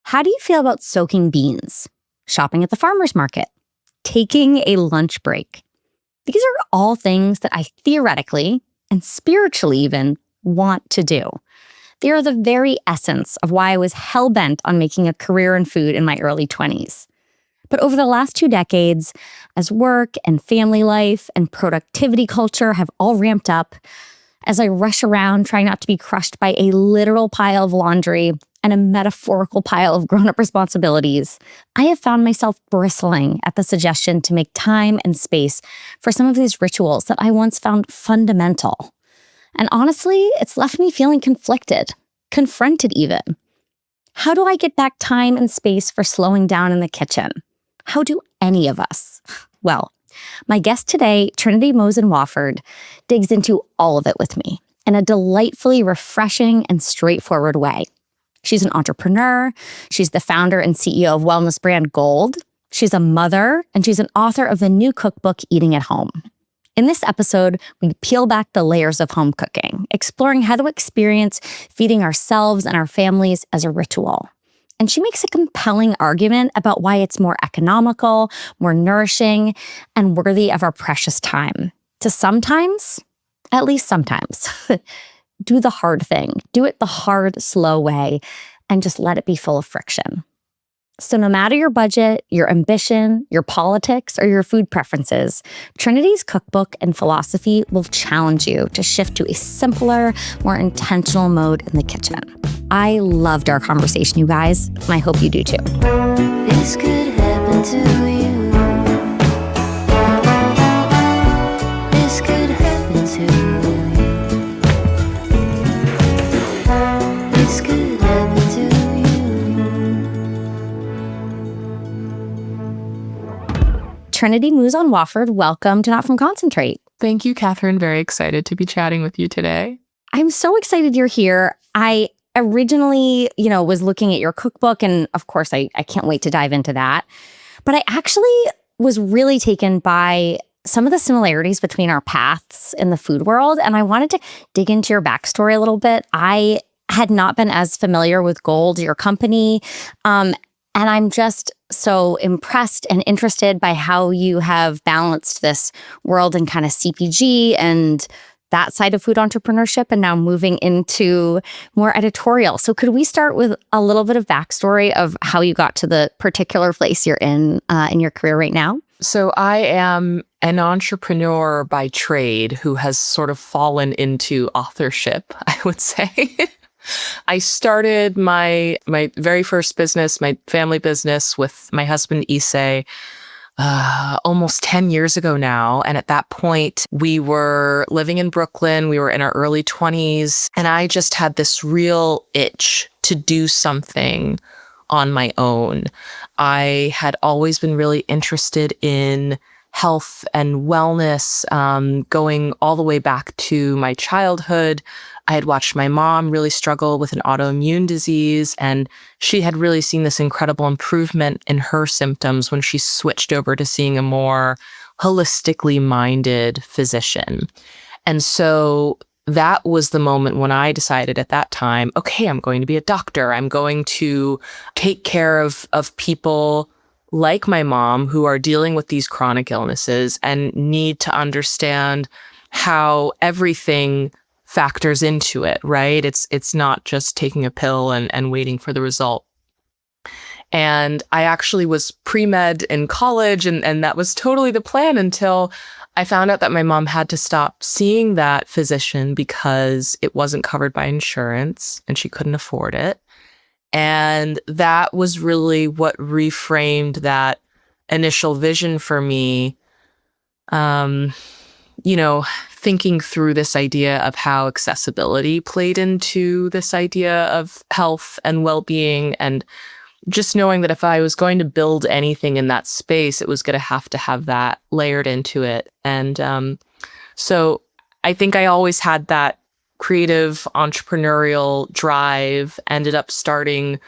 How do you feel about soaking beans, shopping at the farmer's market, taking a lunch break? These are all things that I theoretically and spiritually even want to do. They are the very essence of why I was hell-bent on making a career in food in my early 20s. But over the last 2 decades, as work and family life and productivity culture have all ramped up, as I rush around trying not to be crushed by a literal pile of laundry and a metaphorical pile of grown-up responsibilities, I have found myself bristling at the suggestion to make time and space for some of these rituals that I once found fundamental. And honestly, it's left me feeling conflicted, confronted even. How do I get back time and space for slowing down in the kitchen? How do any of us? Well, my guest today, Trinity Mouzon Wofford, digs into all of it with me in a delightfully refreshing and straightforward way. She's an entrepreneur. She's the founder and CEO of wellness brand Golde. She's a mother, and she's an author of the new cookbook, Eating at Home. In this episode, we peel back the layers of home cooking, exploring how to experience feeding ourselves and our families as a ritual. And she makes a compelling argument about why it's more economical, more nourishing, and worthy of our precious time. To sometimes, at least sometimes, do the hard thing. Do it the hard, slow way, and just let it be full of friction. So no matter your budget, your ambition, your politics, or your food preferences, Trinity's cookbook and philosophy will challenge you to shift to a simpler, more intentional mode in the kitchen. I loved our conversation, you guys, and I hope you do too. This could happen to you. This could happen to you. This could happen to you. Trinity Mouzon Wofford, welcome to Not From Concentrate. Thank you, Catherine. Very excited to be chatting with you today. I'm so excited you're here. I originally, was looking at your cookbook, and of course, I can't wait to dive into that. But I actually was really taken by some of the similarities between our paths in the food world, and I wanted to dig into your backstory a little bit. I had not been as familiar with Golde, your company, and I'm just so impressed and interested by how you have balanced this world in kind of CPG and that side of food entrepreneurship, and now moving into more editorial. So could we start with a little bit of backstory of how you got to the particular place you're in your career right now? So I am an entrepreneur by trade who has sort of fallen into authorship, I would say. I started my very first business, my family business, with my husband, Issei, almost 10 years ago now. And at that point, we were living in Brooklyn. We were in our early 20s. And I just had this real itch to do something on my own. I had always been really interested in health and wellness, going all the way back to my childhood. I had watched my mom really struggle with an autoimmune disease, and she had really seen this incredible improvement in her symptoms when she switched over to seeing a more holistically minded physician. And so that was the moment when I decided at that time, okay, I'm going to be a doctor. I'm going to take care of people like my mom who are dealing with these chronic illnesses and need to understand how everything factors into it, right? It's not just taking a pill and waiting for the result. And I actually was pre-med in college, and that was totally the plan until I found out that my mom had to stop seeing that physician because it wasn't covered by insurance and she couldn't afford it. And that was really what reframed that initial vision for me. Thinking through this idea of how accessibility played into this idea of health and well-being, and just knowing that if I was going to build anything in that space, it was going to have that layered into it. And so I think I always had that creative entrepreneurial drive, ended up starting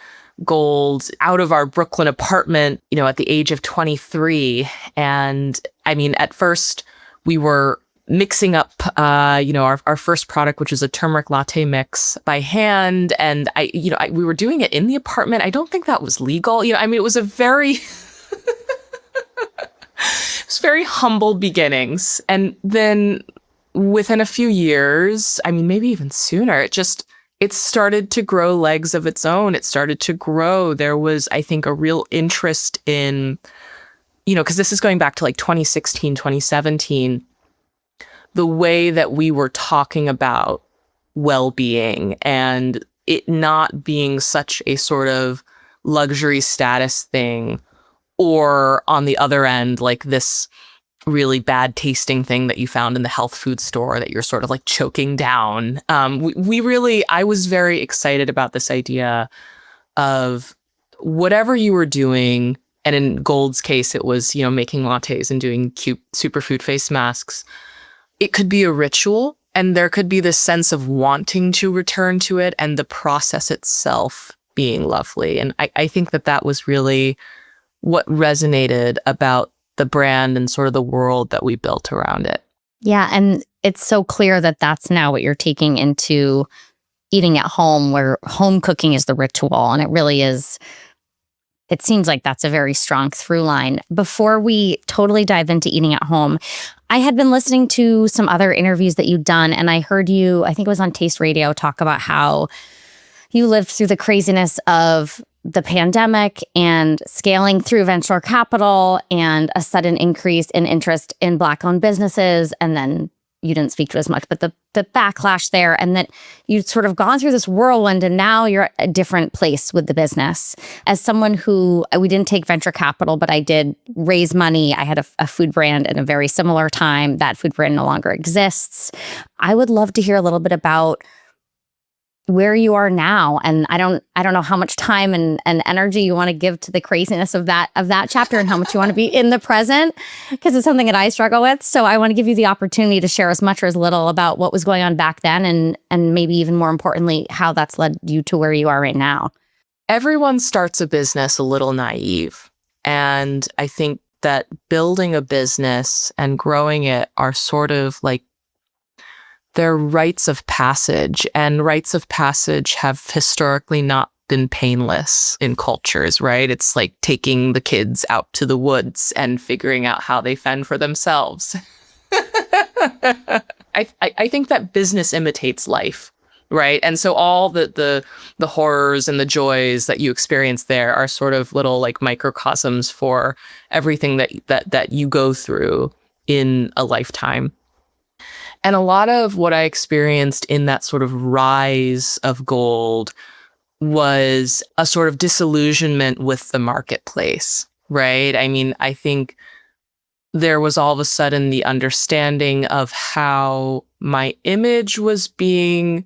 Golde out of our Brooklyn apartment, at the age of 23. And I mean, at first we were mixing up, our first product, which was a turmeric latte mix by hand. And we were doing it in the apartment. I don't think that was legal. It was a very, it was very humble beginnings. And then within a few years, maybe even sooner, it started to grow legs of its own. It started to grow. There was, I think, a real interest in, because this is going back to like 2016, 2017, the way that we were talking about well-being and it not being such a sort of luxury status thing, or on the other end, like this really bad tasting thing that you found in the health food store that you're sort of like choking down. I was very excited about this idea of whatever you were doing. And in Golde's case, it was, making lattes and doing cute superfood face masks. It could be a ritual, and there could be this sense of wanting to return to it and the process itself being lovely. And I think that was really what resonated about the brand and sort of the world that we built around it. Yeah. And it's so clear that that's now what you're taking into eating at home, where home cooking is the ritual. And it really is. It seems like that's a very strong through line. Before we totally dive into eating at home, I had been listening to some other interviews that you'd done, and I heard you, I think it was on Taste Radio, talk about how you lived through the craziness of the pandemic and scaling through venture capital and a sudden increase in interest in Black-owned businesses. And then you didn't speak to as much, but the backlash there, and that you'd sort of gone through this whirlwind and now you're at a different place with the business. As someone who, we didn't take venture capital, but I did raise money. I had a food brand at a very similar time. That food brand no longer exists. I would love to hear a little bit about where you are now. And I don't know how much time and energy you want to give to the craziness of that chapter, and how much you want to be in the present, because it's something that I struggle with. So I want to give you the opportunity to share as much or as little about what was going on back then, and maybe even more importantly, how that's led you to where you are right now. Everyone starts a business a little naive. And I think that building a business and growing it are sort of like, they're rites of passage, and rites of passage have historically not been painless in cultures, right? It's like taking the kids out to the woods and figuring out how they fend for themselves. I think that business imitates life, right? And so all the horrors and the joys that you experience there are sort of little like microcosms for everything that you go through in a lifetime. And a lot of what I experienced in that sort of rise of Golde was a sort of disillusionment with the marketplace, right? I think there was all of a sudden the understanding of how my image was being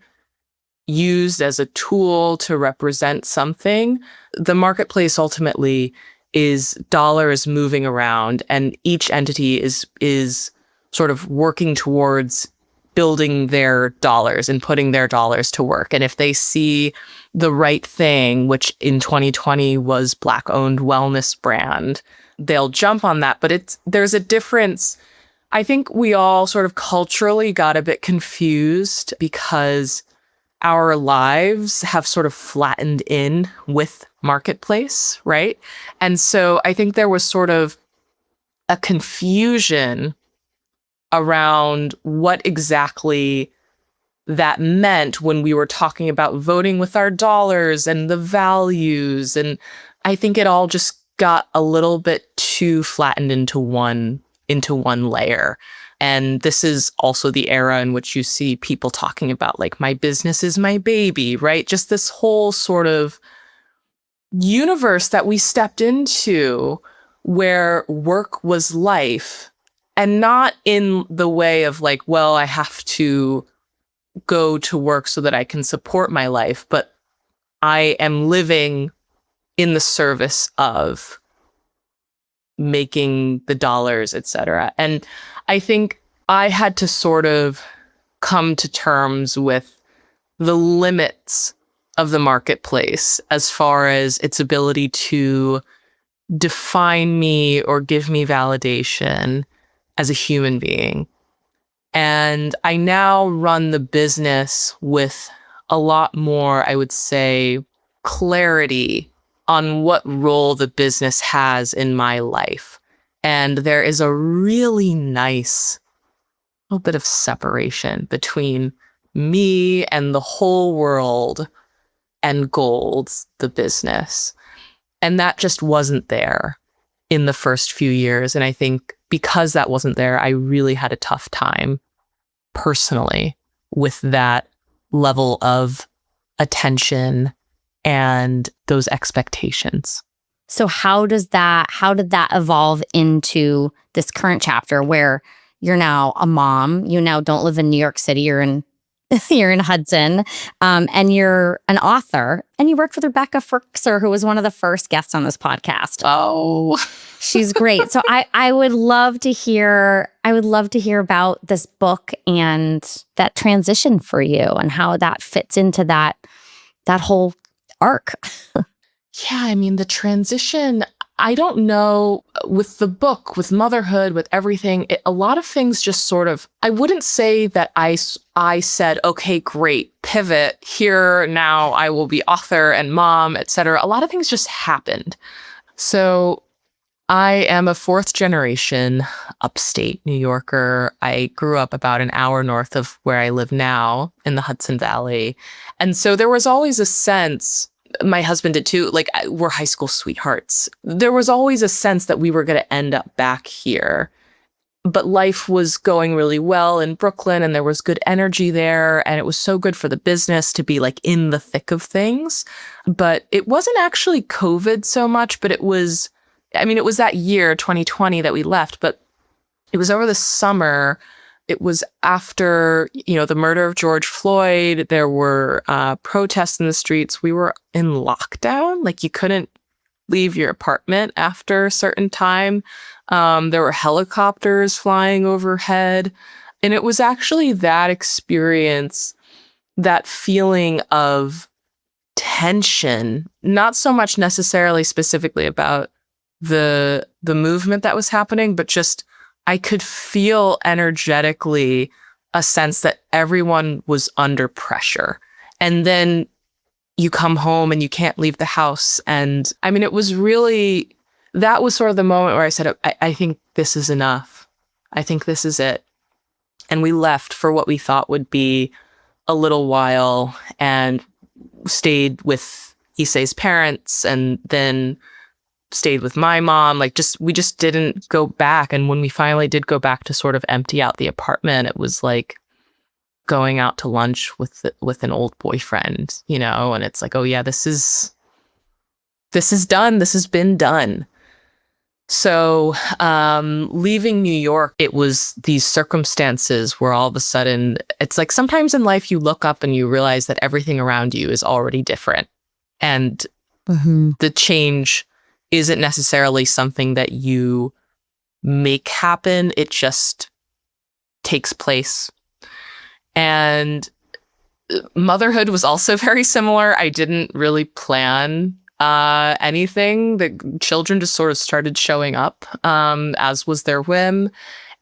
used as a tool to represent something. The marketplace ultimately is dollars moving around, and each entity is sort of working towards building their dollars and putting their dollars to work. And if they see the right thing, which in 2020 was Black-owned wellness brand, they'll jump on that. But there's a difference. I think we all sort of culturally got a bit confused because our lives have sort of flattened in with marketplace, right? And so I think there was sort of a confusion around what exactly that meant when we were talking about voting with our dollars and the values. And I think it all just got a little bit too flattened into one layer. And this is also the era in which you see people talking about like, my business is my baby, right? Just this whole sort of universe that we stepped into where work was life. And not in the way of like, well, I have to go to work so that I can support my life, but I am living in the service of making the dollars, etc. And I think I had to sort of come to terms with the limits of the marketplace as far as its ability to define me or give me validation as a human being. And I now run the business with a lot more, I would say, clarity on what role the business has in my life. And there is a really nice little bit of separation between me and the whole world and Golde's, the business. And that just wasn't there in the first few years. And I think because that wasn't there, I really had a tough time personally with that level of attention and those expectations. So how did that evolve into this current chapter where you're now a mom, you now don't live in New York City, you're in Hudson, and you're an author, and you worked with Rebecca Frickser, who was one of the first guests on this podcast. Oh, she's great. So I would love to hear about this book and that transition for you and how that fits into that whole arc. Yeah, I mean, the transition, I don't know, with the book, with motherhood, with everything, a lot of things just sort of, I wouldn't say that I said, okay, great, pivot, here, now I will be author and mom, etc. A lot of things just happened. So I am a fourth generation upstate New Yorker. I grew up about an hour north of where I live now in the Hudson Valley. And so there was always a sense, my husband did too, like we're high school sweethearts. There was always a sense that we were going to end up back here. But life was going really well in Brooklyn and there was good energy there. And it was so good for the business to be like in the thick of things. But it wasn't actually COVID so much, but it was that year, 2020, that we left. But it was over the summer. It was after, the murder of George Floyd. There were protests in the streets. We were in lockdown. Like you couldn't leave your apartment after a certain time. There were helicopters flying overhead. And it was actually that experience, that feeling of tension, not so much necessarily specifically about the movement that was happening, but just I could feel energetically a sense that everyone was under pressure. And then you come home and you can't leave the house. And I mean, it was really, that was sort of the moment where I said, I think this is enough. I think this is it. And we left for what we thought would be a little while and stayed with Issei's parents and then stayed with my mom. We just didn't go back. And when we finally did go back to sort of empty out the apartment, it was like going out to lunch with an old boyfriend, and it's like, oh yeah, this is done. This has been done. So leaving New York, it was these circumstances where all of a sudden, it's like sometimes in life you look up and you realize that everything around you is already different. And the change isn't necessarily something that you make happen. It just takes place. And motherhood was also very similar. I didn't really plan anything. The children just sort of started showing up, as was their whim.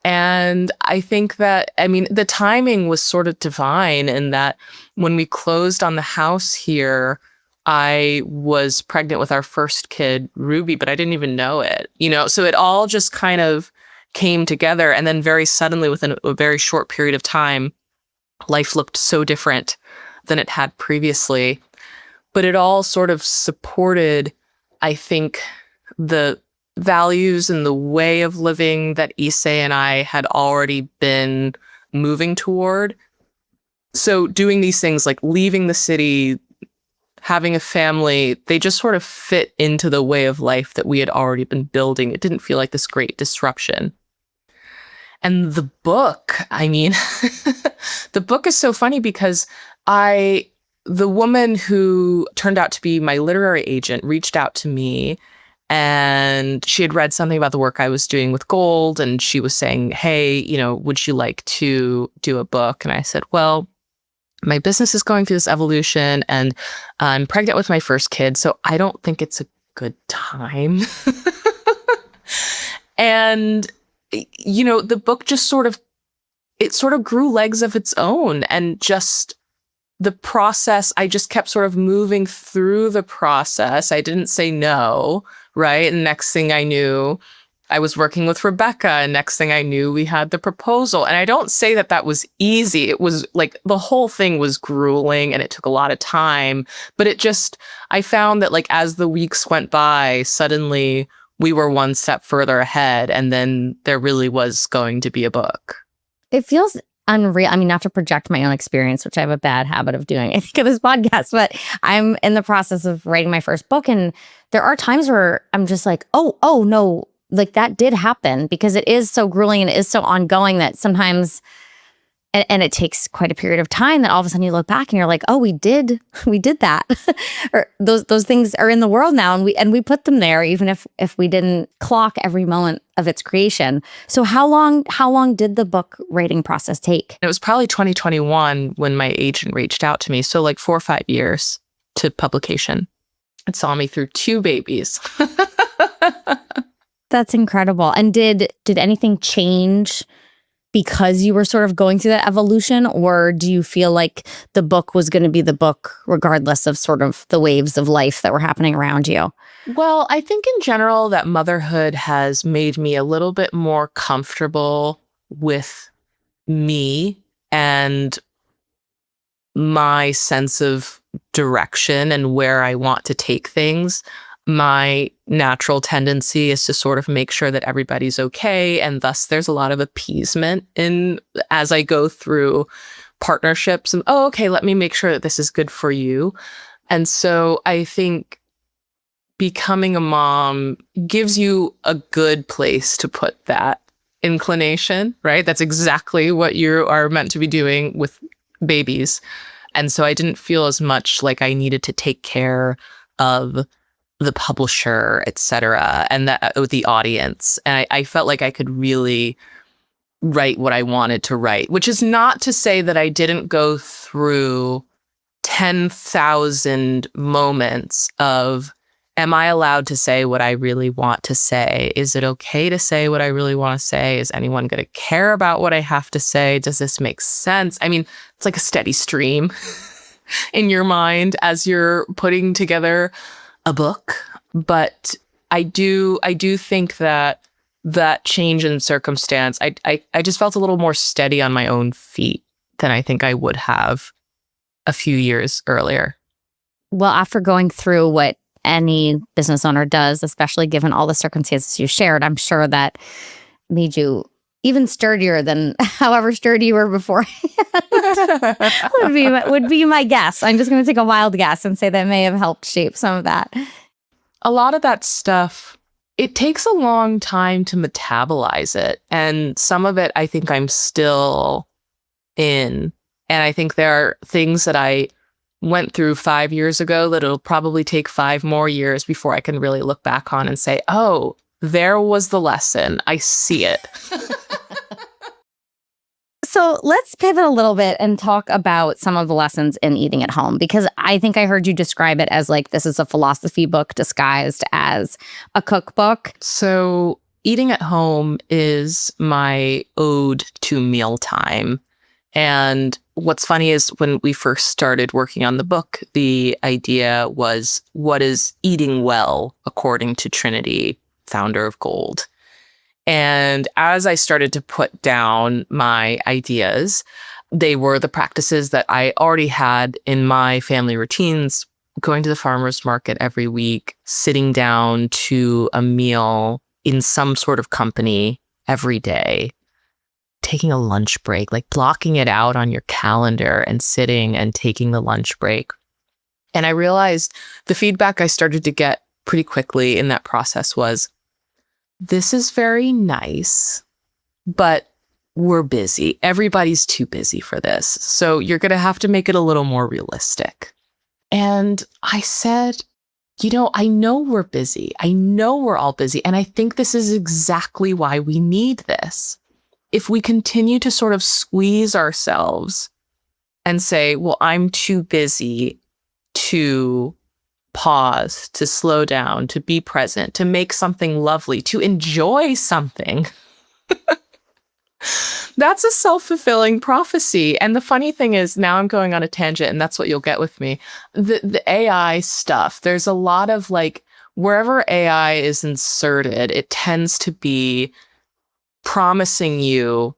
And I think that, the timing was sort of divine in that when we closed on the house here, I was pregnant with our first kid, Ruby, but I didn't even know it, so it all just kind of came together. And then very suddenly, within a very short period of time, life looked so different than it had previously. But it all sort of supported, I think, the values and the way of living that Issei and I had already been moving toward. So doing these things like leaving the city, having a family, they just sort of fit into the way of life that we had already been building. It didn't feel like this great disruption. And the book, the book is so funny because the woman who turned out to be my literary agent reached out to me, and she had read something about the work I was doing with Golde, and she was saying, hey, would you like to do a book? And I said, well, my business is going through this evolution and I'm pregnant with my first kid, so I don't think it's a good time. And, the book just sort of, it sort of grew legs of its own. And just the process, I just kept sort of moving through the process. I didn't say no, right? And next thing I knew, I was working with Rebecca, and next thing I knew, we had the proposal. And I don't say that that was easy. It was like the whole thing was grueling and it took a lot of time. But I found that like as the weeks went by, suddenly we were one step further ahead. And then there really was going to be a book. It feels unreal. I mean, not to project my own experience, which I have a bad habit of doing, I think, of this podcast, but I'm in the process of writing my first book. And there are times where I'm just like, oh, no, like that did happen, because it is so grueling and it is so ongoing that sometimes, and it takes quite a period of time, that all of a sudden you look back and you're like, oh, we did that. Or those things are in the world now, and we put them there, even if we didn't clock every moment of its creation. So how long did the book writing process take? It was probably 2021 when my agent reached out to me. So like 4 or 5 years to publication. It saw me through 2 babies. That's incredible. And did anything change because you were sort of going through that evolution, or do you feel like the book was going to be the book regardless of sort of the waves of life that were happening around you? Well, I think in general that motherhood has made me a little bit more comfortable with me and my sense of direction and where I want to take things. My natural tendency is to sort of make sure that everybody's okay. And thus there's a lot of appeasement as I go through partnerships and, okay, let me make sure that this is good for you. And so I think becoming a mom gives you a good place to put that inclination, right? That's exactly what you are meant to be doing with babies. And so I didn't feel as much like I needed to take care of the publisher, et cetera, and the audience. And I felt like I could really write what I wanted to write, which is not to say that I didn't go through 10,000 moments of, am I allowed to say what I really want to say? Is it okay to say what I really want to say? Is anyone going to care about what I have to say? Does this make sense? I mean, it's like a steady stream in your mind as you're putting together a book. But I do think that change in circumstance, I just felt a little more steady on my own feet than I think I would have a few years earlier. Well, after going through what any business owner does, especially given all the circumstances you shared, I'm sure that made you even sturdier than however sturdy you were before. would be my guess. I'm just going to take a wild guess and say that may have helped shape some of that. A lot of that stuff, it takes a long time to metabolize it. And some of it, I think I'm still in. And I think there are things that I went through 5 years ago that it'll probably take 5 more years before I can really look back on and say, oh, there was the lesson. I see it. So let's pivot a little bit and talk about some of the lessons in eating at home, because I think I heard you describe it as like this is a philosophy book disguised as a cookbook. So eating at home is my ode to mealtime. And what's funny is when we first started working on the book, the idea was, what is eating well according to Trinity, founder of Golde? And as I started to put down my ideas, they were the practices that I already had in my family routines, going to the farmer's market every week, sitting down to a meal in some sort of company every day, taking a lunch break, like blocking it out on your calendar and sitting and taking the lunch break. And I realized the feedback I started to get pretty quickly in that process was, this is very nice, but we're busy. Everybody's too busy for this. So you're going to have to make it a little more realistic. And I said, I know we're busy. I know we're all busy. And I think this is exactly why we need this. If we continue to sort of squeeze ourselves and say, well, I'm too busy to pause, to slow down, to be present, to make something lovely, to enjoy something, That's a self-fulfilling prophecy. And the funny thing is, now I'm going on a tangent, and that's what you'll get with me. The AI stuff, there's a lot of like, wherever AI is inserted, it tends to be promising you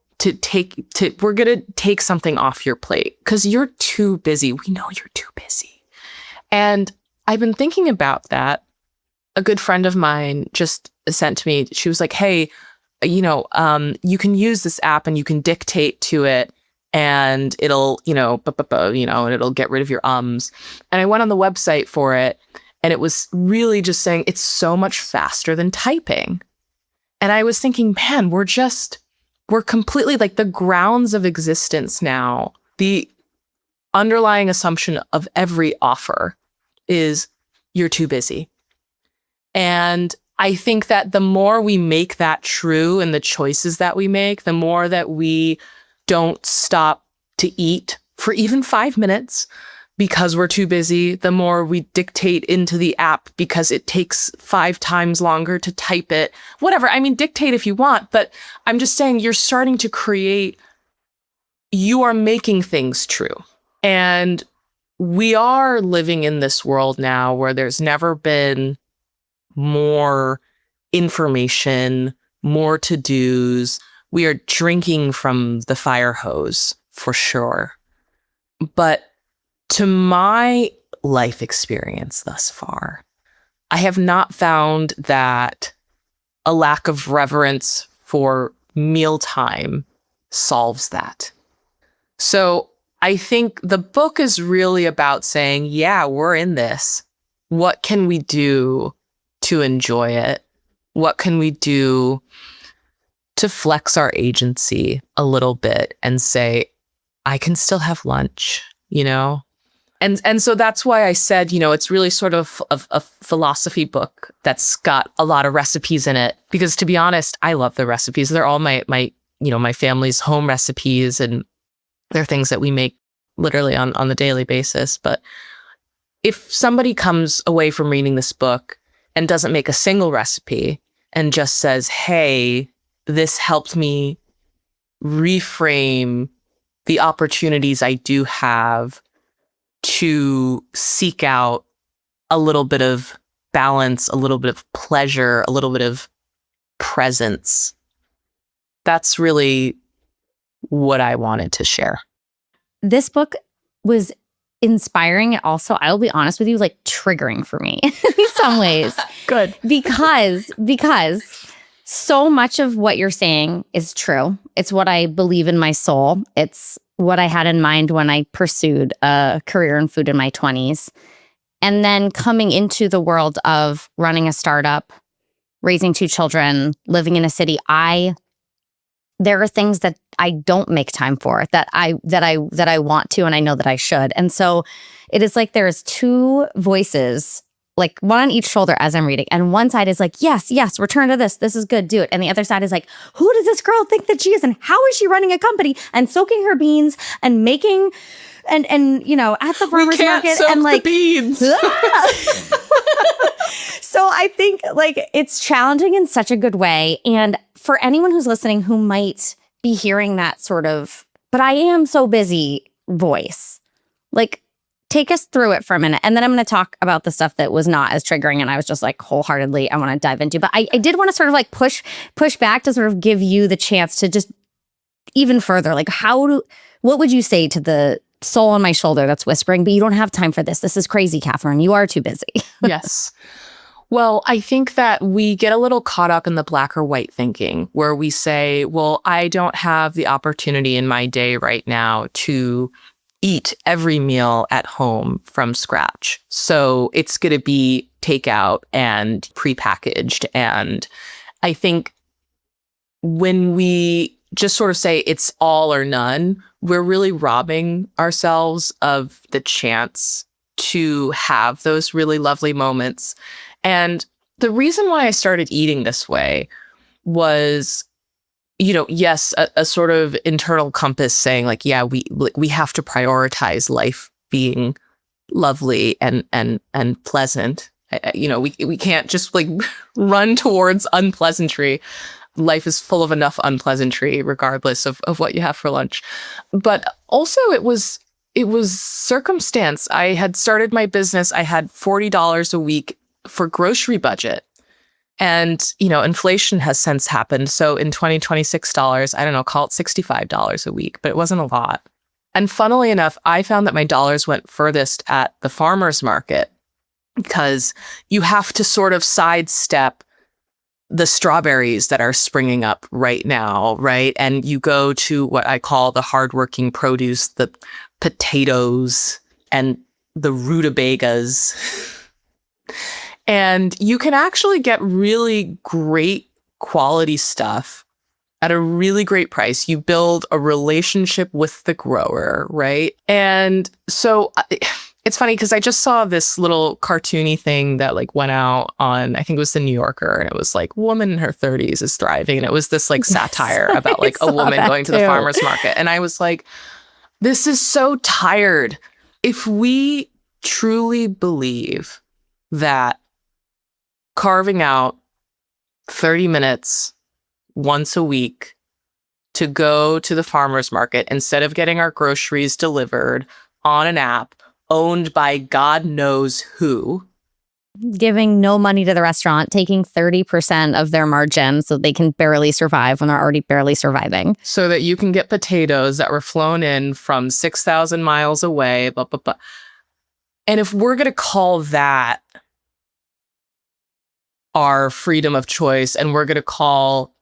we're going to take something off your plate because you're too busy. We know you're too busy. And I've been thinking about that. A good friend of mine just sent to me, she was like, hey, you can use this app and you can dictate to it and it'll, and it'll get rid of your ums. And I went on the website for it and it was really just saying it's so much faster than typing. And I was thinking, man, we're completely like the grounds of existence now. The underlying assumption of every offer is you're too busy. And I think that the more we make that true in the choices that we make, the more that we don't stop to eat for even 5 minutes because we're too busy, the more we dictate into the app because it takes 5 times longer to type it. Whatever. I mean, dictate if you want, but I'm just saying you're starting to you are making things true. And we are living in this world now where there's never been more information, more to-dos. We are drinking from the fire hose for sure. But to my life experience thus far, I have not found that a lack of reverence for mealtime solves that. So I think the book is really about saying, yeah, we're in this. What can we do to enjoy it? What can we do to flex our agency a little bit and say, I can still have lunch, And so that's why I said, it's really sort of a philosophy book that's got a lot of recipes in it. Because to be honest, I love the recipes. They're all my family's home recipes, and they're things that we make literally on the daily basis. But if somebody comes away from reading this book and doesn't make a single recipe and just says, hey, this helped me reframe the opportunities I do have to seek out a little bit of balance, a little bit of pleasure, a little bit of presence. That's really what I wanted to share. This book was inspiring. Also, I'll be honest with you, like triggering for me in some ways. Good. Because so much of what you're saying is true. It's what I believe in my soul. It's what I had in mind when I pursued a career in food in my 20s. And then coming into the world of running a startup, raising 2 children, living in a city, there are things that I don't make time for that I want to, and I know that I should. And so it is like there's 2 voices, like one on each shoulder as I'm reading. And one side is like, yes, return to this. This is good. Do it. And the other side is like, who does this girl think that she is? And how is she running a company and soaking her beans and making and at the farmer's market soak and like the beans. So I think like it's challenging in such a good way. And for anyone who's listening who might be hearing that sort of, but I am so busy voice, like take us through it for a minute. And then I'm going to talk about the stuff that was not as triggering and I was just like wholeheartedly, I want to dive into. But I did want to sort of like push back to sort of give you the chance to just even further, like what would you say to the soul on my shoulder that's whispering, but you don't have time for this. This is crazy, Catherine. You are too busy. Yes. Well, I think that we get a little caught up in the black or white thinking where we say, well, I don't have the opportunity in my day right now to eat every meal at home from scratch. So it's going to be takeout and prepackaged. And I think when we just sort of say it's all or none, we're really robbing ourselves of the chance to have those really lovely moments. And the reason why I started eating this way was, yes, a sort of internal compass saying like, yeah, we have to prioritize life being lovely and pleasant. We can't just like run towards unpleasantry. life is full of enough unpleasantry, regardless of what you have for lunch. But also it was circumstance. I had started my business. I had $40 a week for grocery budget. And, inflation has since happened. So in 2026 dollars, I don't know, call it $65 a week, but it wasn't a lot. And funnily enough, I found that my dollars went furthest at the farmer's market because you have to sort of sidestep the strawberries that are springing up right now, right? And you go to what I call the hardworking produce, the potatoes and the rutabagas. And you can actually get really great quality stuff at a really great price. You build a relationship with the grower, right? And so it's funny because I just saw this little cartoony thing that like went out on, I think it was the New Yorker, and it was like, woman in her 30s is thriving. And it was this like satire about like a woman going to the farmer's market. And I was like, this is so tired. If we truly believe that carving out 30 minutes once a week to go to the farmer's market instead of getting our groceries delivered on an app owned by God knows who. Giving no money to the restaurant, taking 30% of their margin so they can barely survive when they're already barely surviving. So that you can get potatoes that were flown in from 6,000 miles away, blah, blah, blah. And if we're going to call that our freedom of choice, and we're going to call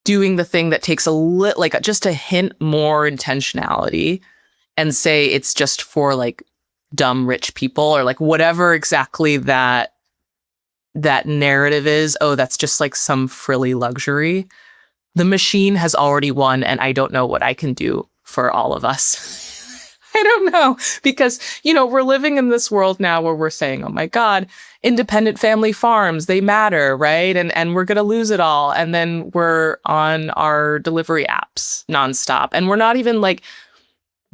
doing the thing that takes just a hint more intentionality and say it's just for like dumb rich people or like whatever exactly that narrative is, oh, that's just like some frilly luxury. The machine has already won, and I don't know what I can do for all of us. I don't know, because, we're living in this world now where we're saying, oh my God, independent family farms, they matter, right? And we're going to lose it all. And then we're on our delivery apps nonstop. And we're not even like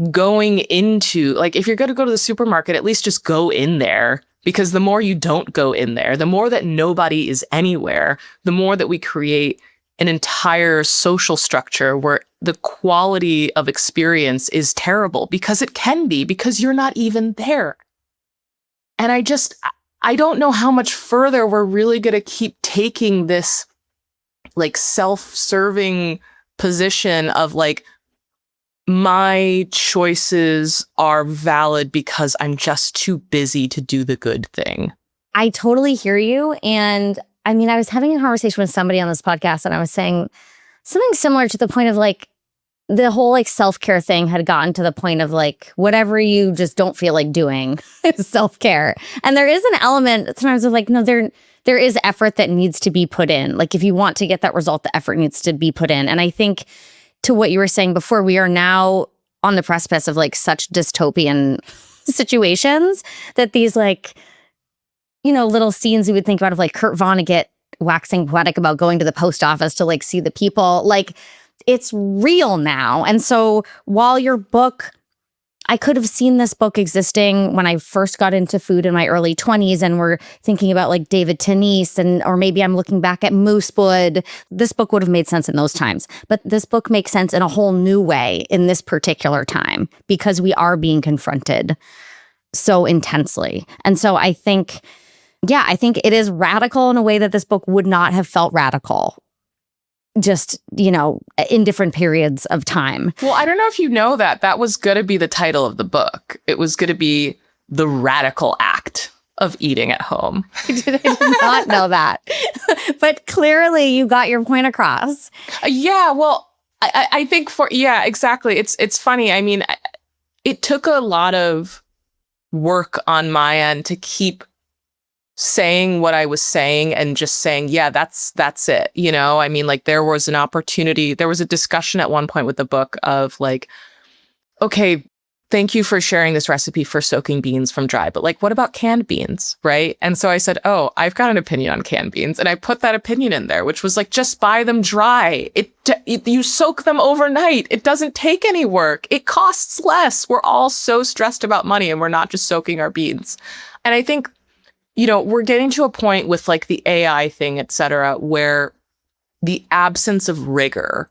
going into, like, if you're going to go to the supermarket, at least just go in there. Because the more you don't go in there, the more that nobody is anywhere, the more that we create an entire social structure where the quality of experience is terrible, because it can be, because you're not even there. And I don't know how much further we're really going to keep taking this like self-serving position of like, my choices are valid because I'm just too busy to do the good thing. I totally hear you. And I mean, I was having a conversation with somebody on this podcast, and I was saying something similar to the point of like the whole like self-care thing had gotten to the point of like whatever you just don't feel like doing is self-care. And there is an element sometimes of like, no, there is effort that needs to be put in. Like if you want to get that result, the effort needs to be put in. And I think to what you were saying before, we are now on the precipice of like such dystopian situations that these like, little scenes you would think about of like Kurt Vonnegut waxing poetic about going to the post office to like see the people, like it's real now. And so while your book, I could have seen this book existing when I first got into food in my early 20s and we're thinking about like David Tenise or maybe I'm looking back at Moosewood. This book would have made sense in those times. But this book makes sense in a whole new way in this particular time because we are being confronted so intensely. And so I think it is radical in a way that this book would not have felt radical just, in different periods of time. Well, I don't know if you know that was going to be the title of the book. It was going to be The Radical Act of Eating at Home. I did not know that. But clearly you got your point across. Yeah, well, I think exactly. It's funny. I mean, it took a lot of work on my end to keep saying what I was saying and just saying, yeah, that's it. I mean, like there was an opportunity, there was a discussion at one point with the book of like, okay, thank you for sharing this recipe for soaking beans from dry, but like, what about canned beans, right? And so I said, oh, I've got an opinion on canned beans. And I put that opinion in there, which was like, just buy them dry. You soak them overnight. It doesn't take any work. It costs less. We're all so stressed about money and we're not just soaking our beans. And I think, we're getting to a point with like the AI thing, et cetera, where the absence of rigor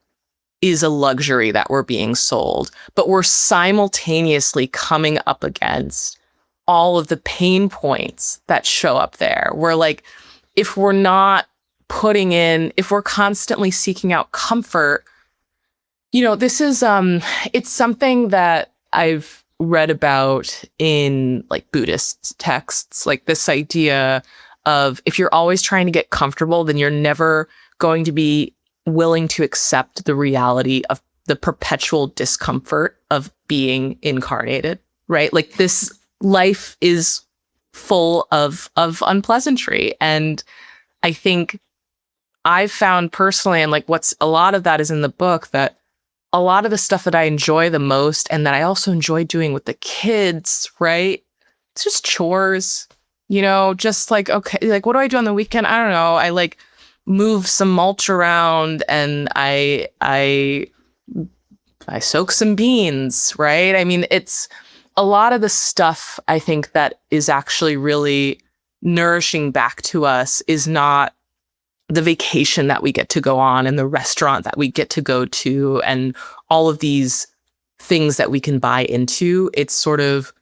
is a luxury that we're being sold, but we're simultaneously coming up against all of the pain points that show up there. We're like, if we're not if we're constantly seeking out comfort, this is, it's something that I've read about in like Buddhist texts, like this idea of if you're always trying to get comfortable, then you're never going to be willing to accept the reality of the perpetual discomfort of being incarnated, right? Like this life is full of unpleasantry. And I think I've found personally, and like a lot of that is in the book, that a lot of the stuff that I enjoy the most and that I also enjoy doing with the kids, right? It's just chores, just like, okay, like what do I do on the weekend? I don't know. I like move some mulch around and I soak some beans, right? I mean, it's a lot of the stuff I think that is actually really nourishing back to us is not the vacation that we get to go on and the restaurant that we get to go to and all of these things that we can buy into. It's sort of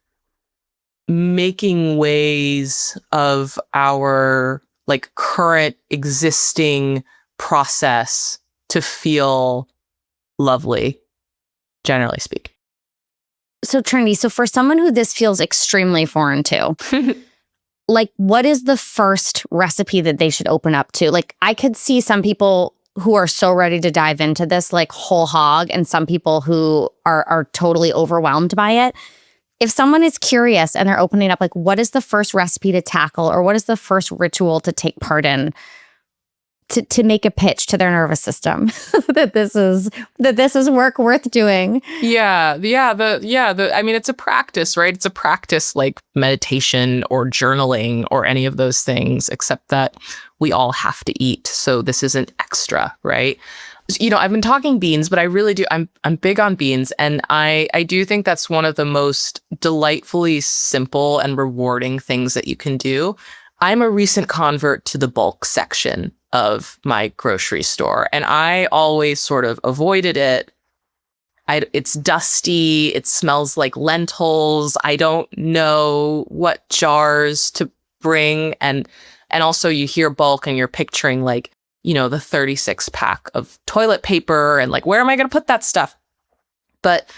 making ways of our like current existing process to feel lovely, generally speaking. So Trinity, for someone who this feels extremely foreign to, like, what is the first recipe that they should open up to? Like, I could see some people who are so ready to dive into this, like whole hog, and some people who are totally overwhelmed by it. If someone is curious and they're opening up, like, what is the first recipe to tackle, or what is the first ritual to take part in to make a pitch to their nervous system that this is work worth doing? I mean, it's a practice, right? It's a practice like meditation or journaling or any of those things, except that we all have to eat. So this isn't extra, right? I've been talking beans, but I really do. I'm big on beans. And I do think that's one of the most delightfully simple and rewarding things that you can do. I'm a recent convert to the bulk section of my grocery store, and I always sort of avoided it. It's dusty. It smells like lentils. I don't know what jars to bring. And also you hear bulk and you're picturing like, the 36 pack of toilet paper and like, where am I going to put that stuff? But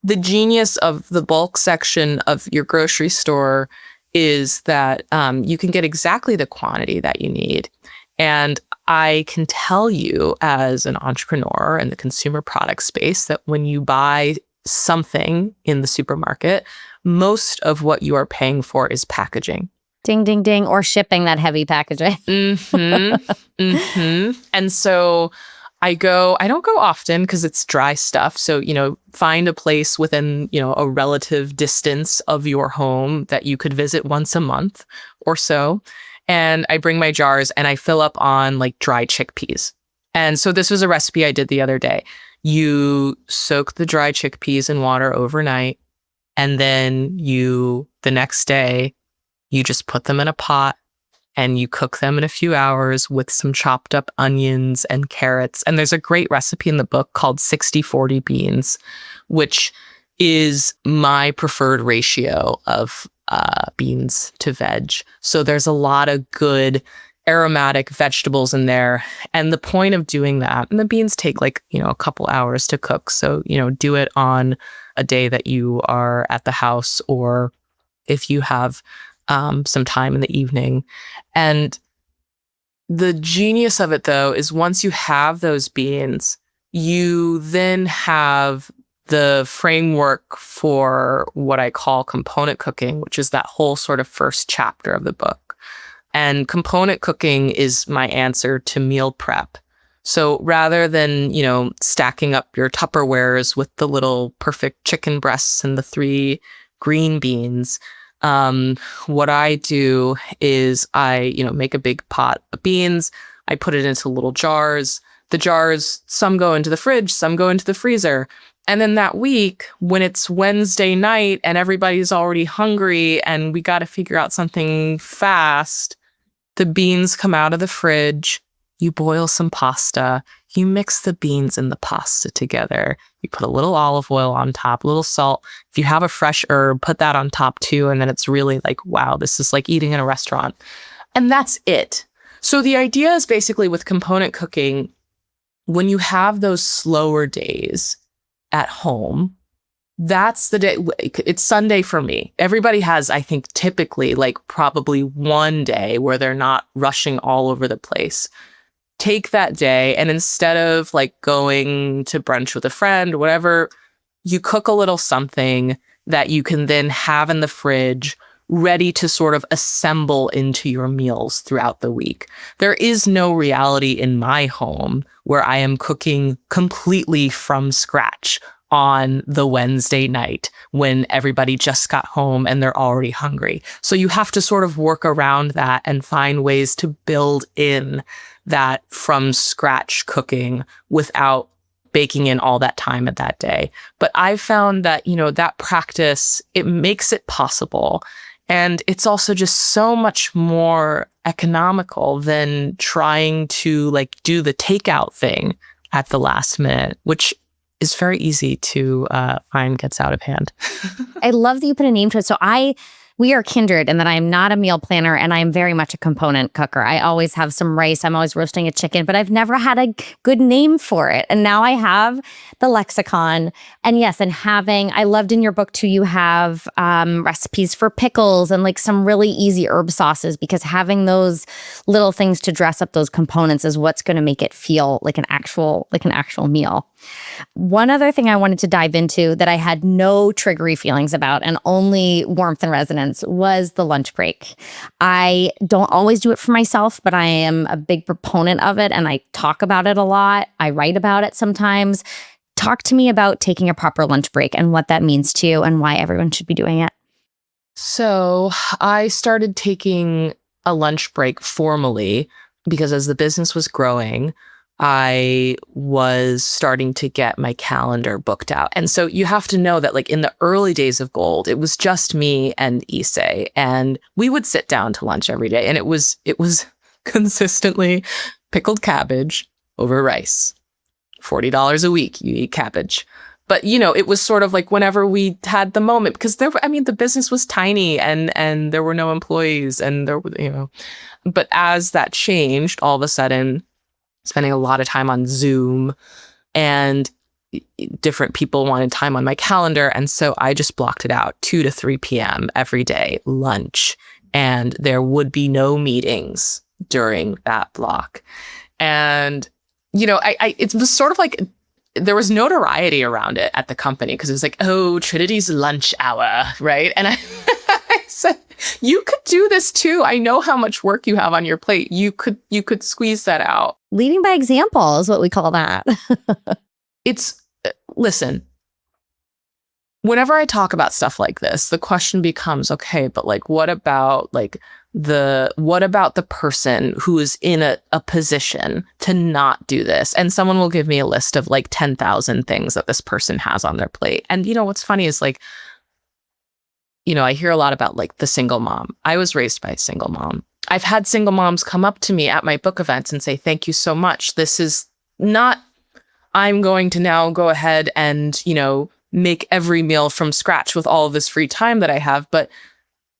the genius of the bulk section of your grocery store is that you can get exactly the quantity that you need. And I can tell you as an entrepreneur in the consumer product space that when you buy something in the supermarket, most of what you are paying for is packaging. Ding, ding, ding, or shipping that heavy packaging. And so I don't go often because it's dry stuff. So, find a place within, a relative distance of your home that you could visit once a month or so. And I bring my jars and I fill up on like dry chickpeas. And so this was a recipe I did the other day. You soak the dry chickpeas in water overnight. And then the next day, you just put them in a pot and you cook them in a few hours with some chopped up onions and carrots. And there's a great recipe in the book called 60-40 beans, which is my preferred ratio of beans to veg. So there's a lot of good aromatic vegetables in there. And the point of doing that, and the beans take like, a couple hours to cook. So, do it on a day that you are at the house, or if you have some time in the evening. And the genius of it, though, is once you have those beans, you then have the framework for what I call component cooking, which is that whole sort of first chapter of the book. And component cooking is my answer to meal prep. So rather than, stacking up your Tupperwares with the little perfect chicken breasts and the 3 green beans, what I do is I, make a big pot of beans. I put it into little jars. The jars, some go into the fridge, some go into the freezer. And then that week, when it's Wednesday night and everybody's already hungry and we got to figure out something fast, the beans come out of the fridge you boil some pasta, you mix the beans and the pasta together. You put a little olive oil on top, a little salt. If you have a fresh herb, put that on top too. And then it's really like, wow, this is like eating in a restaurant. And that's it. So the idea is basically with component cooking, when you have those slower days at home, that's the day. It's Sunday for me. Everybody has, I think, typically like probably one day where they're not rushing all over the place. Take that day, and instead of like going to brunch with a friend or whatever, you cook a little something that you can then have in the fridge ready to sort of assemble into your meals throughout the week. There is no reality in my home where I am cooking completely from scratch on the Wednesday night when everybody just got home and they're already hungry. So you have to sort of work around that and find ways to build in that from scratch cooking without baking in all that time at that day. But I've found that, that practice, it makes it possible. And it's also just so much more economical than trying to like do the takeout thing at the last minute, which is very easy to find gets out of hand. I love that you put a name to it. So we are kindred in that I'm not a meal planner and I'm very much a component cooker. I always have some rice. I'm always roasting a chicken, but I've never had a good name for it. And now I have the lexicon. And yes, I loved in your book too, you have recipes for pickles and like some really easy herb sauces, because having those little things to dress up those components is what's going to make it feel like an actual meal. One other thing I wanted to dive into that I had no triggery feelings about and only warmth and resonance was the lunch break. I don't always do it for myself, but I am a big proponent of it and I talk about it a lot. I write about it sometimes. Talk to me about taking a proper lunch break and what that means to you and why everyone should be doing it. So I started taking a lunch break formally because as the business was growing, I was starting to get my calendar booked out. And so you have to know that like in the early days of Golde, it was just me and Issei, and we would sit down to lunch every day. And it was consistently pickled cabbage over rice. $40 a week, you eat cabbage. But, it was sort of like whenever we had the moment, because the business was tiny and there were no employees and but as that changed, all of a sudden, spending a lot of time on Zoom and different people wanted time on my calendar. And so I just blocked it out 2 to 3 p.m. every day, lunch. And there would be no meetings during that block. And, it was sort of like there was notoriety around it at the company because it was like, oh, Trinity's lunch hour, right? And I said, you could do this too. I know how much work you have on your plate. You could squeeze that out. Leading by example is what we call that. Listen, whenever I talk about stuff like this, the question becomes, okay, but like, what about the person who is in a position to not do this? And someone will give me a list of like 10,000 things that this person has on their plate. And what's funny is like, I hear a lot about like the single mom. I was raised by a single mom. I've had single moms come up to me at my book events and say, thank you so much. This is not, I'm going to now go ahead and, make every meal from scratch with all of this free time that I have. But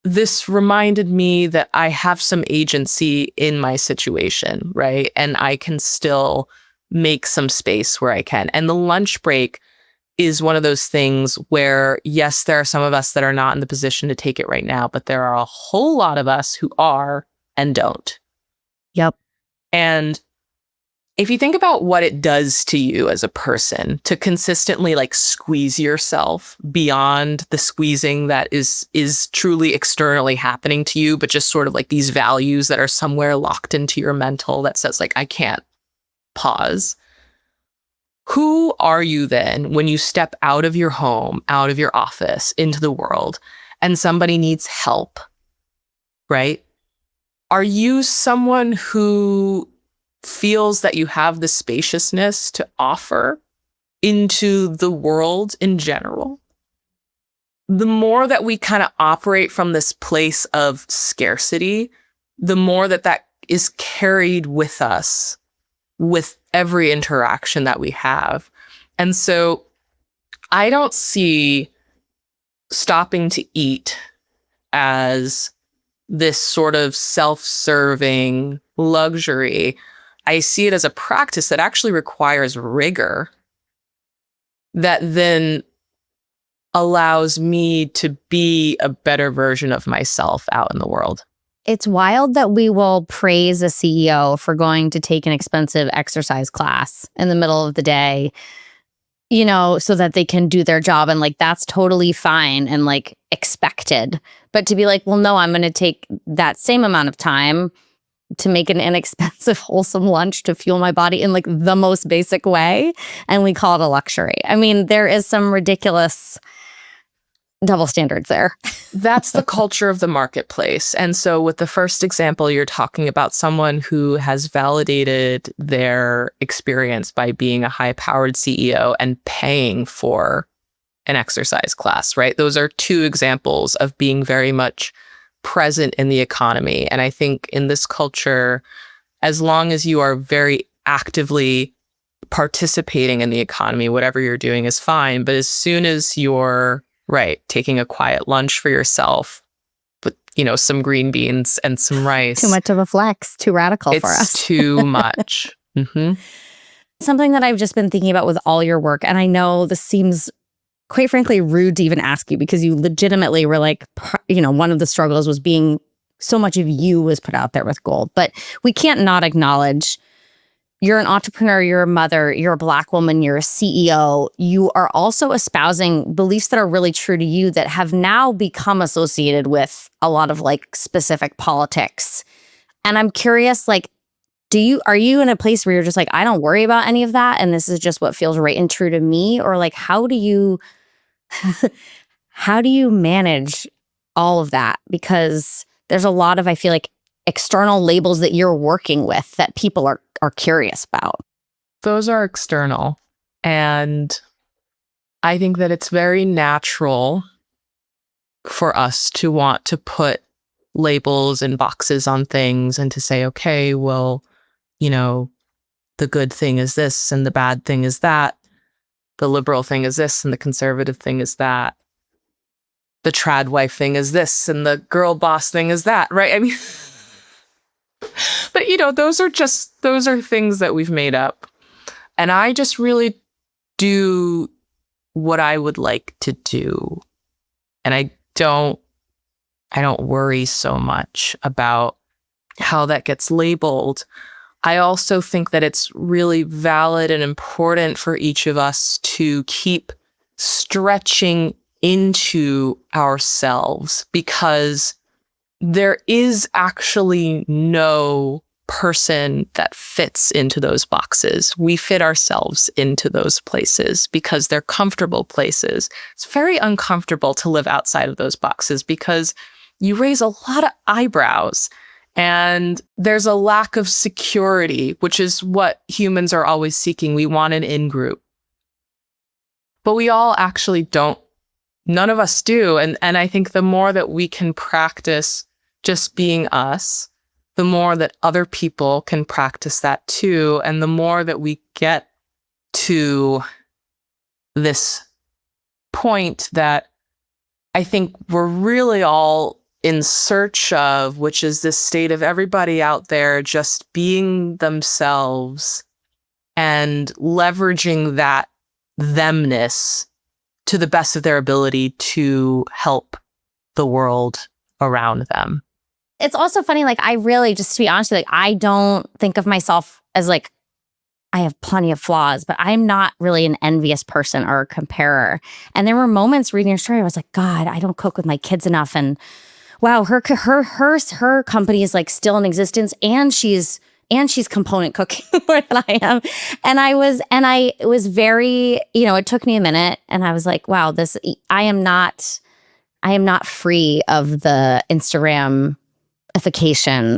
this reminded me that I have some agency in my situation, right? And I can still make some space where I can. And the lunch break is one of those things where, yes, there are some of us that are not in the position to take it right now, but there are a whole lot of us who are and don't. Yep. And if you think about what it does to you as a person to consistently like squeeze yourself beyond the squeezing that is truly externally happening to you, but just sort of like these values that are somewhere locked into your mental that says like, I can't pause. Who are you then when you step out of your home, out of your office, into the world, and somebody needs help, right? Are you someone who feels that you have the spaciousness to offer into the world in general? The more that we kind of operate from this place of scarcity, the more that is carried with us with every interaction that we have. And so I don't see stopping to eat as this sort of self-serving luxury. I see it as a practice that actually requires rigor that then allows me to be a better version of myself out in the world. It's wild that we will praise a CEO for going to take an expensive exercise class in the middle of the day, you know, so that they can do their job. And like, that's totally fine and like expected. But to be like, well, no, I'm going to take that same amount of time to make an inexpensive, wholesome lunch to fuel my body in like the most basic way. And we call it a luxury. I mean, there is some ridiculous double standards there. That's the culture of the marketplace. And so with the first example, you're talking about someone who has validated their experience by being a high-powered CEO and paying for an exercise class, right? Those are two examples of being very much present in the economy. And I think in this culture, as long as you are very actively participating in the economy, whatever you're doing is fine. But as soon as you're taking a quiet lunch for yourself with, you know, some green beans and some rice. Too much of a flex, too radical for us. It's too much. Mm-hmm. Something that I've just been thinking about with all your work, and I know this seems quite frankly rude to even ask you because you legitimately were like, you know, one of the struggles was being so much of you was put out there with Golde. But we can't not acknowledge you're an entrepreneur, you're a mother, you're a Black woman, you're a CEO. You are also espousing beliefs that are really true to you that have now become associated with a lot of like specific politics. And I'm curious, like, are you in a place where you're just like, I don't worry about any of that and this is just what feels right and true to me? Or like, how do you manage all of that? Because there's a lot of, I feel like, external labels that you're working with that people are curious about. Those are external. And I think that it's very natural for us to want to put labels and boxes on things and to say, okay, well, you know, the good thing is this and the bad thing is that. The liberal thing is this and the conservative thing is that. The trad wife thing is this and the girl boss thing is that, right? I mean, but, you know, those are things that we've made up. And I just really do what I would like to do. And I don't worry so much about how that gets labeled. I also think that it's really valid and important for each of us to keep stretching into ourselves because there is actually no person that fits into those boxes. We fit ourselves into those places because they're comfortable places. It's very uncomfortable to live outside of those boxes because you raise a lot of eyebrows and there's a lack of security, which is what humans are always seeking. We want an in-group. But we all actually don't. None of us do. And I think the more that we can practice just being us, the more that other people can practice that too. And the more that we get to this point that I think we're really all in search of, which is this state of everybody out there just being themselves and leveraging that themness to the best of their ability to help the world around them. It's also funny, like, I really, just to be honest with you, like, I don't think of myself as like, I have plenty of flaws, but I'm not really an envious person or a comparer. And there were moments reading your story, I was like, God, I don't cook with my kids enough. And wow, her company is like still in existence, and she's component cooking more than I am. And I was very, you know, it took me a minute, and I was like, wow, I am not free of the Instagramification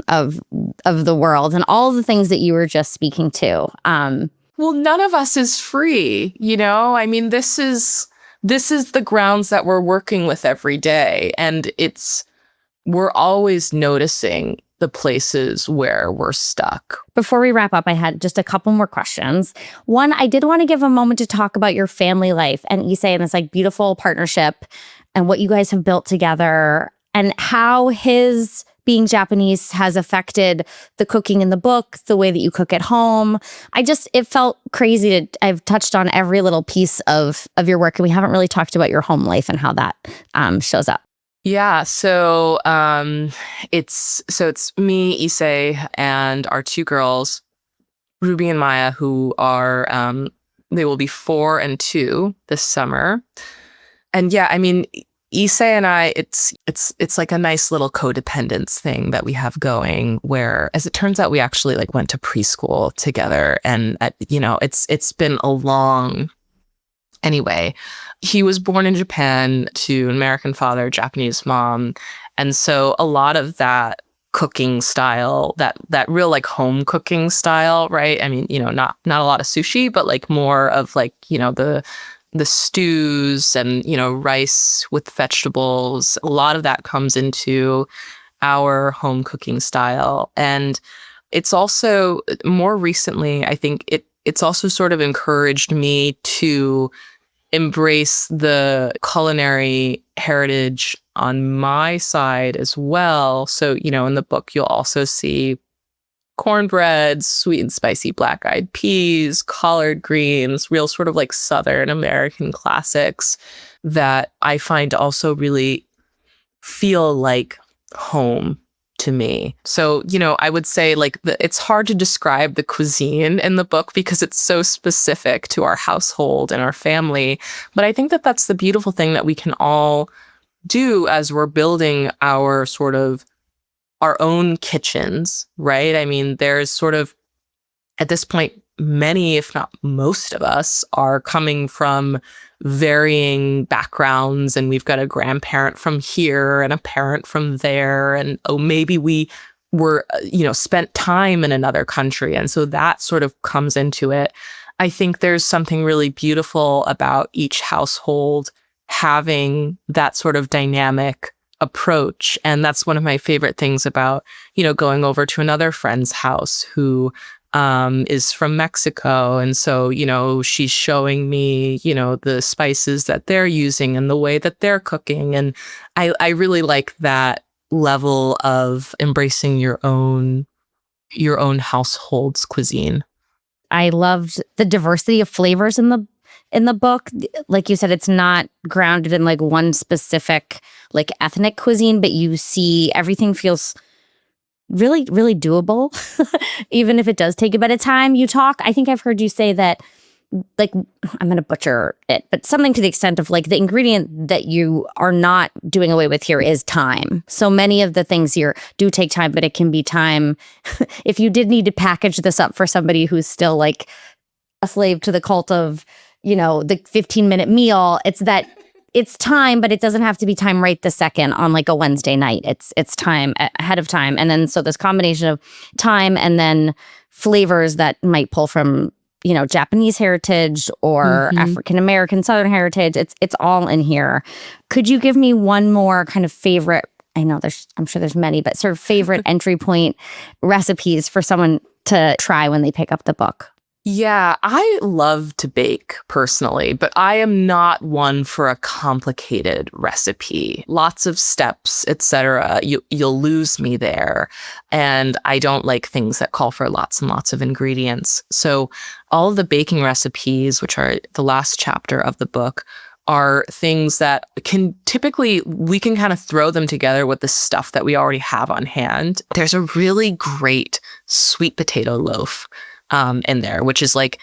of the world and all the things that you were just speaking to. Well, none of us is free, you know? I mean, this is the grounds that we're working with every day. And we're always noticing the places where we're stuck. Before we wrap up, I had just a couple more questions. One, I did want to give a moment to talk about your family life and Issei and this like beautiful partnership and what you guys have built together and how his being Japanese has affected the cooking in the book, the way that you cook at home. It felt crazy I've touched on every little piece of your work, and we haven't really talked about your home life and how that shows up. Yeah, so it's me, Issei, and our two girls, Ruby and Maya, who are they will be 4 and 2 this summer. And yeah, I mean, Issei and I, it's like a nice little codependence thing that we have going, where, as it turns out, we actually like went to preschool together, and it's been a long. Anyway, he was born in Japan to an American father, Japanese mom, and so a lot of that cooking style, that real like home cooking style, right? I mean, not a lot of sushi, but like more of like the stews and, rice with vegetables. A lot of that comes into our home cooking style. And it's also, more recently, I think it's also sort of encouraged me to embrace the culinary heritage on my side as well. So, in the book, you'll also see cornbread, sweet and spicy black-eyed peas, collard greens, real sort of like Southern American classics that I find also really feel like home to me. So, I would say like it's hard to describe the cuisine in the book because it's so specific to our household and our family. But I think that that's the beautiful thing that we can all do as we're building our sort of our own kitchens, right? I mean, there's sort of, at this point, many, if not most of us, are coming from varying backgrounds, and we've got a grandparent from here and a parent from there, and maybe we were, spent time in another country, and so that sort of comes into it. I think there's something really beautiful about each household having that sort of dynamic approach. And that's one of my favorite things about, going over to another friend's house who is from Mexico. And so, she's showing me, the spices that they're using and the way that they're cooking. And I really like that level of embracing your own household's cuisine. I loved the diversity of flavors in the book. Like you said, it's not grounded in like one specific like ethnic cuisine, but you see everything feels really, really doable, even if it does take a bit of time. I think I've heard you say that, like, I'm going to butcher it, but something to the extent of like the ingredient that you are not doing away with here is time. So many of the things here do take time, but it can be time. If you did need to package this up for somebody who's still like a slave to the cult of, the 15-minute meal, it's time, but it doesn't have to be time right this second on like a Wednesday night. It's time ahead of time. And then so this combination of time and then flavors that might pull from, Japanese heritage or African American Southern heritage, it's all in here. Could you give me one more kind of favorite, I'm sure there's many, but sort of favorite entry point recipes for someone to try when they pick up the book? Yeah, I love to bake personally, but I am not one for a complicated recipe. Lots of steps, etc. You'll lose me there. And I don't like things that call for lots and lots of ingredients. So all of the baking recipes, which are the last chapter of the book, are things that we can kind of throw them together with the stuff that we already have on hand. There's a really great sweet potato loaf in there, which is like,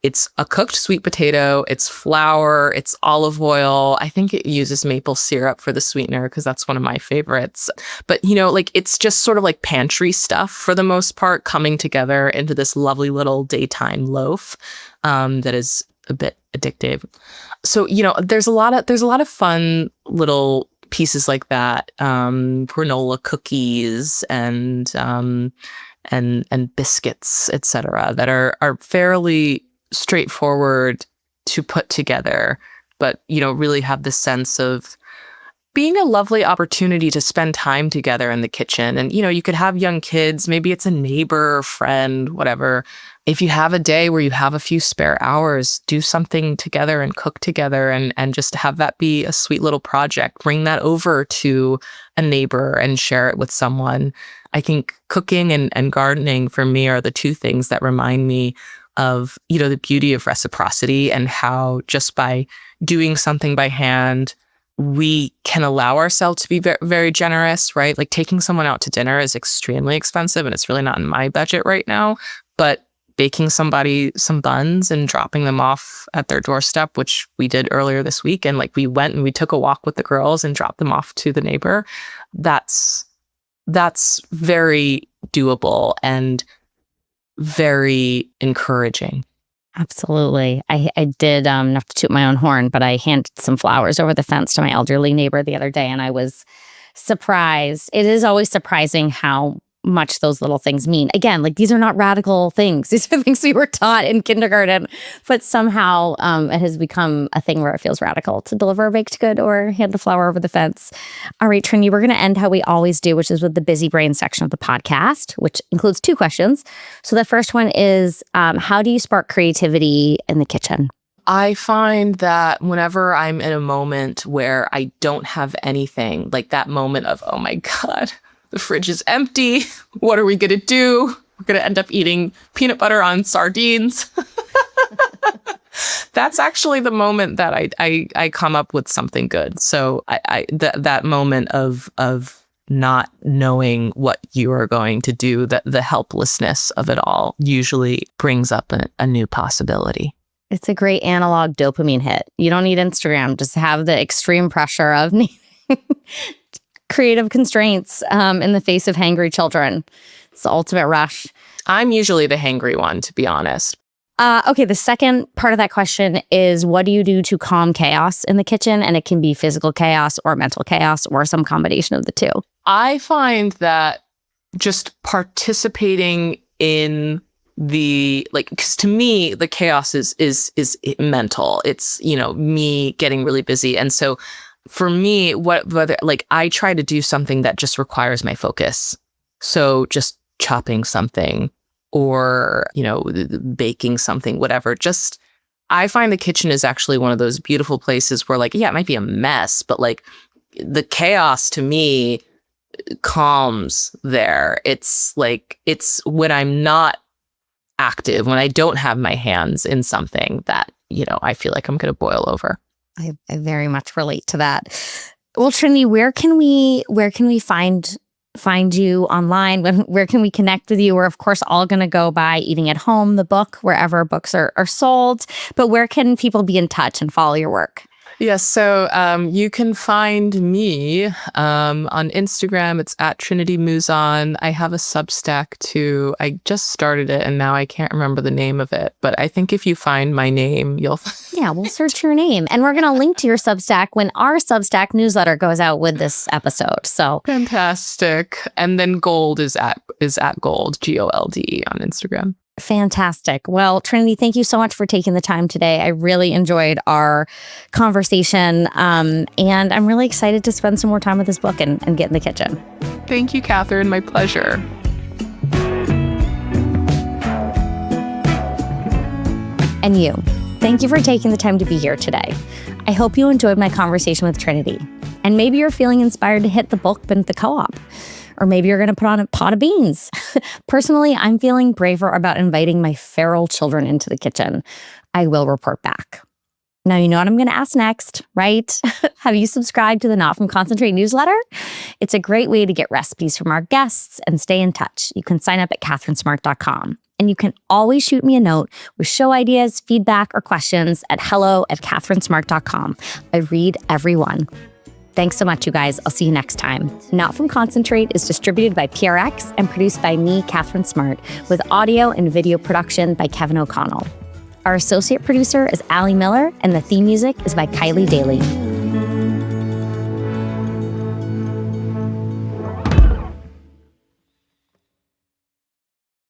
it's a cooked sweet potato, it's flour, it's olive oil. I think it uses maple syrup for the sweetener because that's one of my favorites. But, it's just sort of like pantry stuff for the most part coming together into this lovely little daytime loaf that is a bit addictive. So, there's a lot of fun little pieces like that, granola cookies and biscuits, etc., that are fairly straightforward to put together, but really have the sense of being a lovely opportunity to spend time together in the kitchen. And, you could have young kids, maybe it's a neighbor, friend, whatever. If you have a day where you have a few spare hours, do something together and cook together and just have that be a sweet little project. Bring that over to a neighbor and share it with someone. I think cooking and gardening for me are the two things that remind me of, the beauty of reciprocity and how just by doing something by hand, we can allow ourselves to be very, very generous, right? Like taking someone out to dinner is extremely expensive and it's really not in my budget right now. But baking somebody some buns and dropping them off at their doorstep, which we did earlier this week. And like we went and we took a walk with the girls and dropped them off to the neighbor. That's very doable and very encouraging. Absolutely. I did, not to toot my own horn, but I handed some flowers over the fence to my elderly neighbor the other day, and I was surprised. It is always surprising how much those little things mean. Again, like these are not radical things. These are things we were taught in kindergarten, but somehow it has become a thing where it feels radical to deliver a baked good or hand a flower over the fence. All right, Trinity, we're going to end how we always do, which is with the busy brain section of the podcast, which includes 2 questions. So the first one is, how do you spark creativity in the kitchen? I find that whenever I'm in a moment where I don't have anything, like that moment of, oh my God, the fridge is empty. What are we going to do? We're going to end up eating peanut butter on sardines. That's actually the moment that I come up with something good. So that moment of not knowing what you are going to do, the helplessness of it all usually brings up a new possibility. It's a great analog dopamine hit. You don't need Instagram. Just have the extreme pressure of creative constraints in the face of hangry children. It's the ultimate rush. I'm usually the hangry one, to be honest. Okay, the second part of that question is, what do you do to calm chaos in the kitchen? And it can be physical chaos or mental chaos or some combination of the two. I find that just participating in because to me, the chaos is mental. It's, me getting really busy. And so for me, whether I try to do something that just requires my focus. So just chopping something or, baking something, whatever. Just, I find the kitchen is actually one of those beautiful places where it might be a mess, but the chaos to me calms there. It's when I'm not active, when I don't have my hands in something that, I feel like I'm going to boil over. I very much relate to that. Well, Trinity, where can we find you online? Where can we connect with you? We're, of course, all going to go by Eating at Home, the book, wherever books are sold. But where can people be in touch and follow your work? Yes, so you can find me on Instagram. It's at Trinity Mouzon. I have a Substack too. I just started it and now I can't remember the name of it. But I think if you find my name, you'll Yeah, we'll search your name. And we're going to link to your Substack when our Substack newsletter goes out with this episode. So fantastic. And then Golde is at Golde, Golde on Instagram. Fantastic. Well, Trinity, thank you so much for taking the time today. I really enjoyed our conversation. And I'm really excited to spend some more time with this book and get in the kitchen. Thank you, Catherine. My pleasure. And you, thank you for taking the time to be here today. I hope you enjoyed my conversation with Trinity. And maybe you're feeling inspired to hit the bulk bin at the co-op. Or maybe you're going to put on a pot of beans. Personally, I'm feeling braver about inviting my feral children into the kitchen. I will report back. Now, you know what I'm going to ask next, right? Have you subscribed to the Not From Concentrate newsletter? It's a great way to get recipes from our guests and stay in touch. You can sign up at catherinesmart.com. And you can always shoot me a note with show ideas, feedback, or questions at hello@catherinesmart.com. I read every one. Thanks so much, you guys. I'll see you next time. Not From Concentrate is distributed by PRX and produced by me, Catherine Smart, with audio and video production by Kevin O'Connell. Our associate producer is Allie Miller, and the theme music is by Kylie Daly.